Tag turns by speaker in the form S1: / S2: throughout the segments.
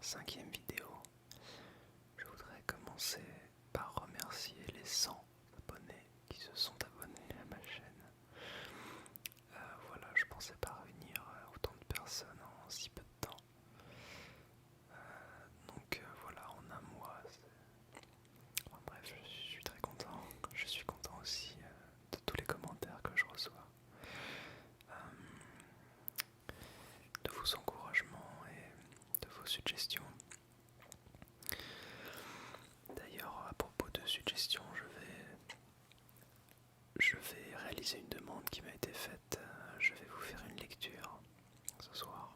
S1: 5e vidéo. Je voudrais commencer par remercier les 100 abonnés qui se sont abonnés à ma chaîne. Voilà, je pensais pas réunir autant de personnes en si peu de temps. Voilà, en un mois. Enfin, bref, je suis très content. Je suis content aussi de tous les commentaires que je reçois, de vos encouragements et de vos suggestions. D'ailleurs, à propos de suggestions, je vais réaliser une demande qui m'a été faite. Je vais vous faire une lecture ce soir.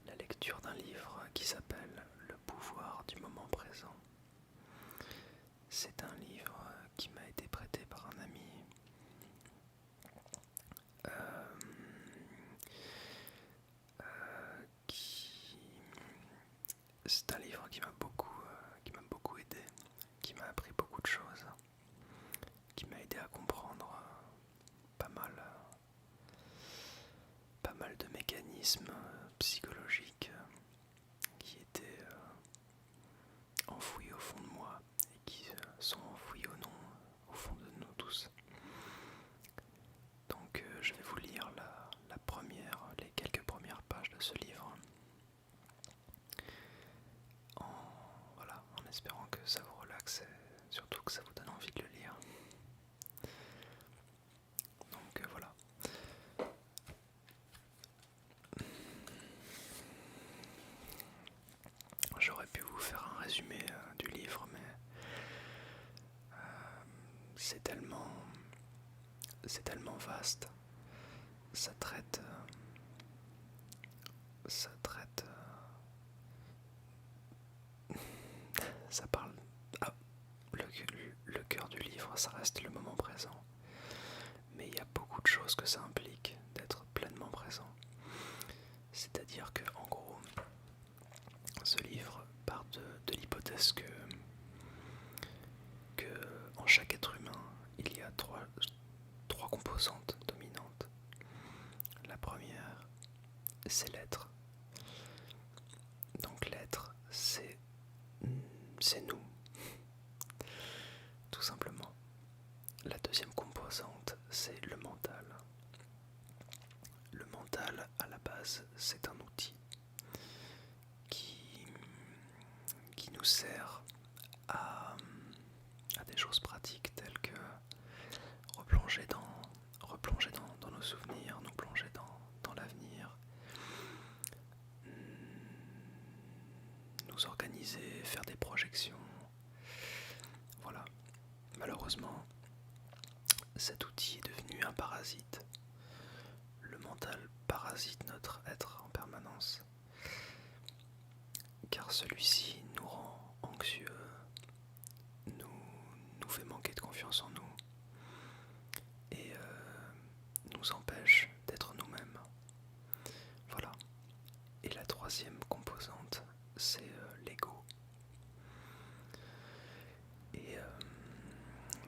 S1: La lecture d'un livre qui s'appelle Le pouvoir du moment présent. C'est un livre qui m'a été prêté par un ami. C'est un livre qui m'a beaucoup aidé, qui m'a appris beaucoup de choses, qui m'a aidé à comprendre pas mal de mécanismes psychologiques qui étaient enfouis au fond de moi et qui sont enfouis au fond de nous tous. Donc je vais vous lire les quelques premières pages de ce livre en espérant que ça vous relaxe et surtout que ça vous donne envie de le lire. Donc voilà. J'aurais pu vous faire un résumé du livre, mais c'est tellement vaste. Ça traite ça parle. Le cœur du livre, ça reste le moment présent. Mais il y a beaucoup de choses que ça implique d'être pleinement présent. C'est-à-dire que, en gros, ce livre part de l'hypothèse que en chaque être humain, il y a trois composantes dominantes. La première, c'est l'être. Donc l'être, c'est nous, tout simplement. La deuxième composante, c'est le mental. Le mental, à la base, c'est un outil qui nous sert à des choses pratiques telles que replonger dans nos souvenirs, nous plonger dans l'avenir, nous organiser, faire des projections. Voilà. Malheureusement, cet outil est devenu un parasite. Le mental parasite notre être en permanence, car celui-ci nous rend anxieux, nous fait manquer de confiance en nous et nous empêche d'être nous-mêmes. Voilà. Et la troisième composante, c'est l'ego. Et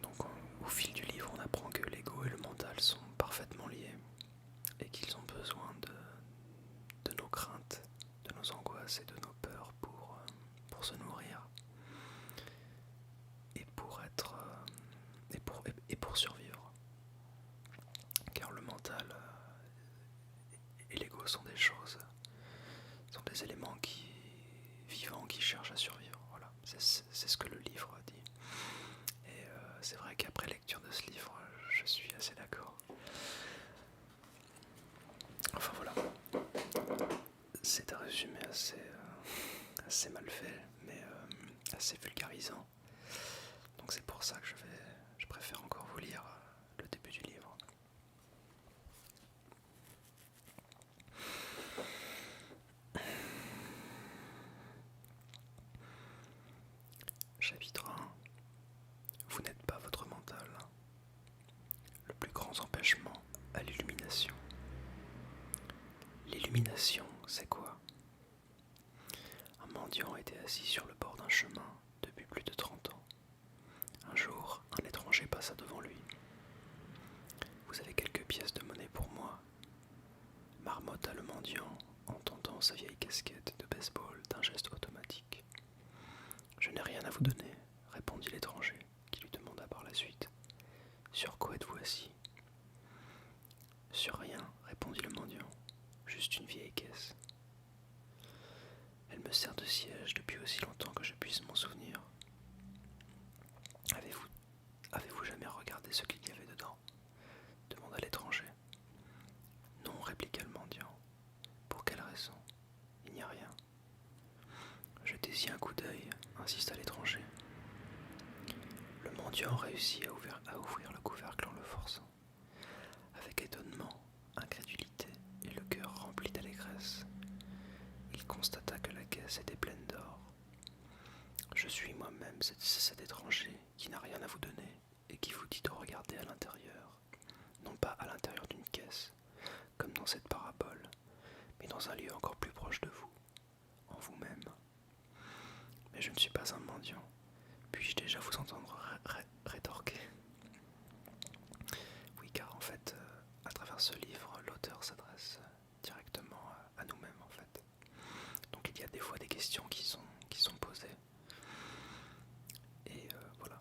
S1: donc au fil du livre, on apprend que l'ego et le mental sont parfaitement liés et qu'ils ont besoin de nos craintes, de nos angoisses et de nos peurs pour se nourrir et pour être et pour survivre. Car le mental et l'ego sont des éléments vivants qui cherchent à survivre. Voilà, c'est ce que le livre dit. Et c'est vrai qu'après lecture de ce livre, je suis assez d'accord. Enfin voilà, c'est un résumé assez mal fait, mais assez vulgarisant. Donc c'est pour ça que je préfère encore vous lire le début du livre. Chapitre 1. Vous n'êtes pas votre mental. Le plus grand empêchement à l'illumination. L'illumination, c'est quoi? Un mendiant était assis sur le bord d'un chemin depuis plus de 30 ans. Un jour, un étranger passa devant lui. « Vous avez quelques pièces de monnaie pour moi ?» marmotta le mendiant en tendant sa vieille casquette de baseball d'un geste autoritaire. regarder ce qu'il y avait dedans, demanda l'étranger. Non, répliqua le mendiant. Pour quelle raison? Il n'y a rien. Jetez-y un coup d'œil, insista l'étranger. Le mendiant réussit à ouvrir le couvercle en le forçant. Avec étonnement, incrédulité et le cœur rempli d'allégresse, il constata que la caisse était pleine d'or. Je suis moi-même cet étranger qui n'a rien à vous donner et qui vous dit de regarder à l'intérieur, non pas à l'intérieur d'une caisse, comme dans cette parabole, mais dans un lieu encore plus proche de vous, en vous-même. Mais je ne suis pas un mendiant. Puis-je déjà vous entendre rétorquer? Oui, car en fait, à travers ce livre, l'auteur s'adresse directement à nous-mêmes, en fait. Donc il y a des fois des questions qui sont posées. Et voilà.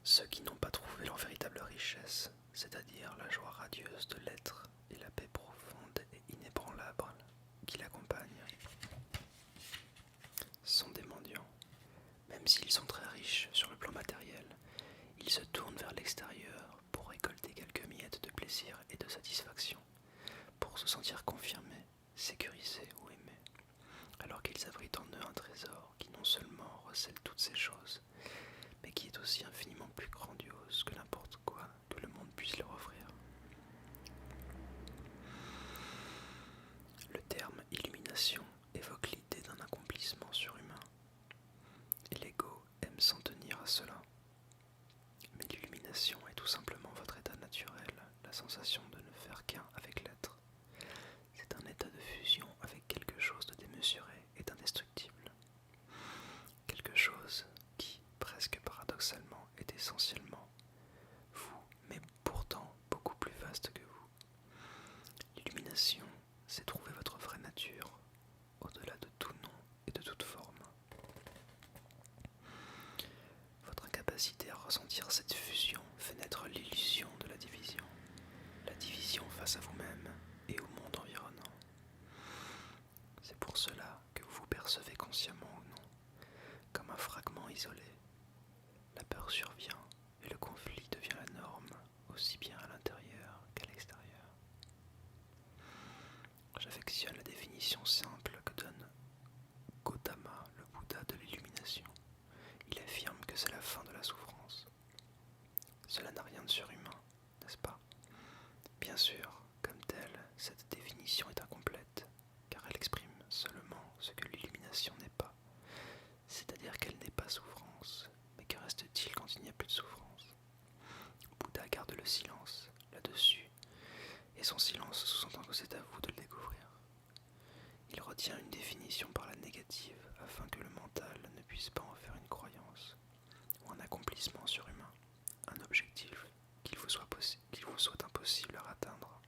S1: Ceux qui n'ont pas trouvé leur véritable richesse, c'est-à-dire la joie radieuse de l'être et la paix profonde et inébranlable qui l'accompagne, sont des mendiants. Même s'ils sont très riches sur le plan matériel, ils se tournent vers l'extérieur pour récolter quelques miettes de plaisir et de satisfaction, pour se sentir confirmés, sécurisés ou aimés, alors qu'ils abritent en eux un trésor qui non seulement recèle toutes ces choses, mais qui est aussi infiniment plus grandiose que n'importe quoi que le monde puisse leur offrir. Le terme illumination évoque l'idée d'un accomplissement surhumain, et l'ego aime s'en tenir à cela. Mais l'illumination est tout simplement votre état naturel, la sensation de ne faire qu'un avec l'être. C'est un état de fusion avec quelque chose de démesuré et d'indestructible. Quelque chose qui, presque paradoxalement, est essentiellement vous, mais pourtant beaucoup plus vaste que vous. L'illumination, c'est trouver votre vraie nature, au-delà de tout nom et de toute forme. Votre incapacité à ressentir cette fusion fait naître l'illusion de la division face à vous-même et au monde environnant. C'est pour cela que vous vous percevez consciemment ou non, comme un fragment isolé. La peur survient et le conflit devient la norme, aussi bien à l'intérieur qu'à l'extérieur. J'affectionne la définition simple que donne Gautama, le Bouddha de l'illumination. Il affirme que c'est la fin de la souffrance. Cela n'a rien de surhumain, n'est-ce pas? Bien sûr, comme telle, cette définition est incomplète, car elle exprime seulement ce que l'illumination n'est pas, c'est-à-dire qu'elle n'est pas souffrance. Mais que reste-t-il quand il n'y a plus de souffrance? Bouddha garde le silence là-dessus, et son silence sous-entend que c'est à vous de le découvrir. Il retient une définition par la négative, afin que le mental ne puisse pas en faire une croyance, ou un accomplissement surhumain, un objectif qu'il vous soit impossible à atteindre.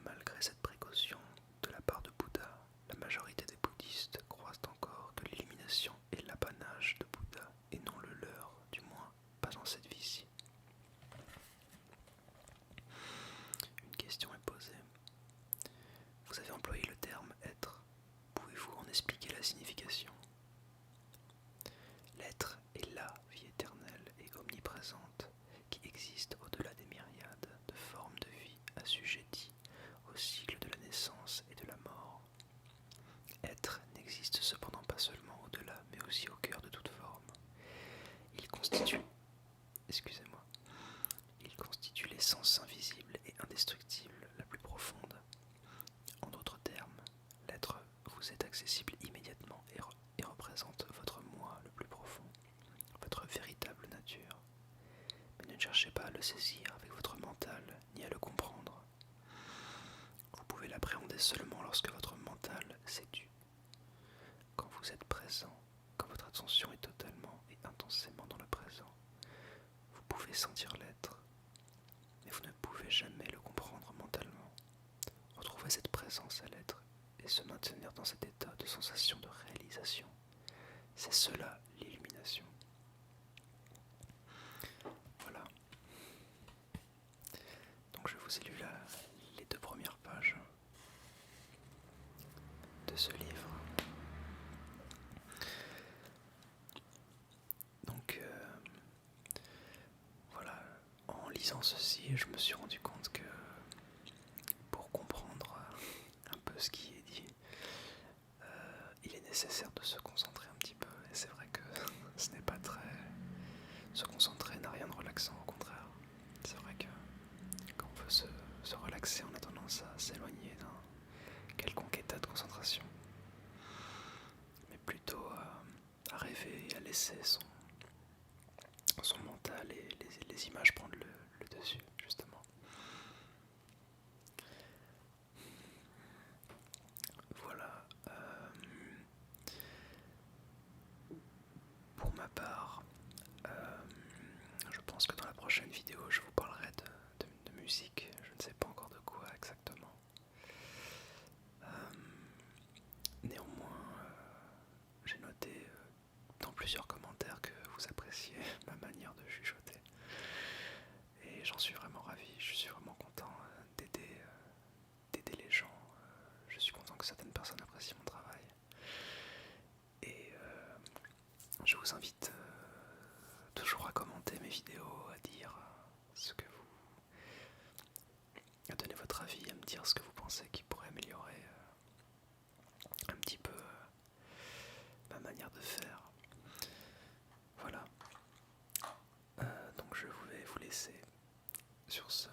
S1: Malgré cette précaution de la part de Bouddha, la majorité des bouddhistes croient encore que l'illumination est l'apanage de Bouddha et non le leur, du moins pas dans cette vie-ci. Une question est posée. Vous avez employé le terme être. Pouvez-vous en expliquer la signification? L'être est la vie éternelle et omniprésente qui existe au-delà des myriades de formes de vie assujetties au cycle de la naissance et de la mort. Être n'existe cependant pas seulement au-delà, mais aussi au cœur de toute forme. Il constitue l'essence invisible et indestructible la plus profonde. En d'autres termes, l'être vous est accessible immédiatement et représente votre moi le plus profond, votre véritable nature. Mais ne cherchez pas à le saisir avec votre mental, ni à le comprendre. Vous pouvez l'appréhender seulement lorsque votre mental s'est tu. Quand vous êtes présent, quand votre attention est totalement et intensément dans le présent, vous pouvez sentir l'être, mais vous ne pouvez jamais le comprendre mentalement. Retrouver cette présence à l'être et se maintenir dans cet état de sensation de réalisation, c'est cela l'illumination. Voilà. Donc je vous ai lu les 2 premières pages de ce livre. disant ceci, je me suis rendu compte que pour comprendre un peu ce qui est dit, il est nécessaire de se concentrer un petit peu. Et c'est vrai que ce n'est pas très... Se concentrer n'a rien de relaxant, au contraire. C'est vrai que quand on veut se relaxer, on a tendance à s'éloigner d'un quelconque état de concentration. Mais plutôt à rêver et à laisser son mental et les images prendre le dessus, justement. Voilà. Pour ma part, je pense que dans la prochaine vidéo, je vous parlerai de musique. Je ne sais pas encore de quoi exactement. Néanmoins, j'ai noté dans plusieurs commentaires que vous appréciez ma manière de chuchoter. Et j'en suis vraiment ravi. Je suis vraiment content d'aider les gens. Je suis content que certaines personnes apprécient mon travail. Et je vous invite toujours à commenter mes vidéos, à dire ce que vous... à donner votre avis, à me dire ce que vous pensez qui pourrait améliorer un petit peu ma manière de faire. Voilà. Donc je vais vous laisser sur ce.